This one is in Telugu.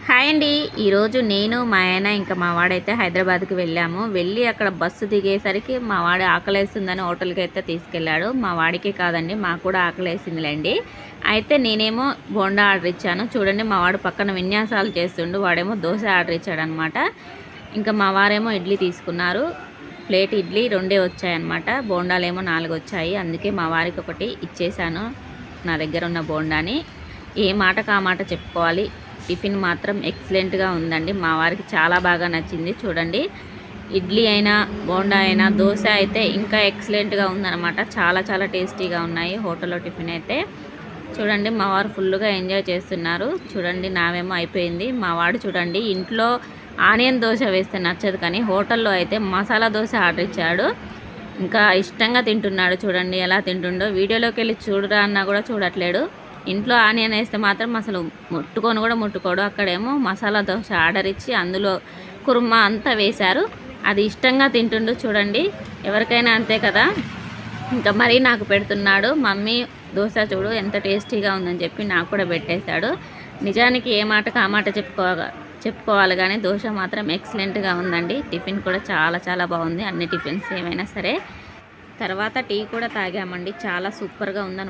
హాయ్ అండి. ఈరోజు నేను మా ఆయన ఇంకా మా వాడైతే హైదరాబాద్కి వెళ్ళాము. వెళ్ళి అక్కడ బస్సు దిగేసరికి మా వాడు ఆకలేస్తుందని హోటల్కి అయితే తీసుకెళ్ళాడు. మా వాడికి కాదండి, మాకు కూడా ఆకలేసిందిలేండి. అయితే నేనేమో బోండా ఆర్డర్ ఇచ్చాను. చూడండి, మా వాడు పక్కన విన్యాసాలు చేస్తుండు. వాడేమో దోశ ఆర్డర్ ఇచ్చాడనమాట. ఇంకా మా వారేమో ఇడ్లీ తీసుకున్నారు. ప్లేట్ ఇడ్లీ 2 వచ్చాయన్నమాట. బోండాలేమో 4 వచ్చాయి. అందుకే మా వారికి ఒకటి ఇచ్చేసాను, నా దగ్గర ఉన్న బోండాని. ఏ మాటకు ఆ మాట చెప్పుకోవాలి. టిఫిన్ మాత్రం ఎక్సలెంట్గా ఉందండి. మా వారికి చాలా బాగా నచ్చింది. చూడండి, ఇడ్లీ అయినా బోండా అయినా దోశ అయితే ఇంకా ఎక్సలెంట్గా ఉందన్నమాట. చాలా చాలా టేస్టీగా ఉన్నాయి హోటల్లో టిఫిన్ అయితే. చూడండి, మా వారు ఫుల్గా ఎంజాయ్ చేస్తున్నారు. చూడండి, నావేమో అయిపోయింది. మా వాడు చూడండి, ఇంట్లో ఆనియన్ దోశ వేస్తే నచ్చదు, కానీ హోటల్లో అయితే మసాలా దోశ ఆర్డర్ ఇచ్చాడు. ఇంకా ఇష్టంగా తింటున్నాడు. చూడండి ఎలా తింటుండో. వీడియోలోకి వెళ్ళి చూడరా అన్నా కూడా చూడట్లేడు. ఇంట్లో ఆనియన్ వేస్తే మాత్రం అసలు ముట్టుకోడు. అక్కడేమో మసాలా దోశ ఆర్డర్ ఇచ్చి అందులో కుర్మా అంతా వేశారు. అది ఇష్టంగా తింటుండు. చూడండి, ఎవరికైనా అంతే కదా. ఇంకా మరీ నాకు పెడుతున్నాడు. మమ్మీ దోశ చూడు ఎంత టేస్టీగా ఉందని చెప్పి నాకు కూడా పెట్టేశాడు. నిజానికి ఏ మాటకు ఆ మాట చెప్పుకోవాలి కానీ దోశ మాత్రం ఎక్సలెంట్గా ఉందండి. టిఫిన్ కూడా చాలా చాలా బాగుంది, అన్ని టిఫిన్స్ ఏమైనా సరే. తర్వాత టీ కూడా తాగామండి. చాలా సూపర్గా ఉందని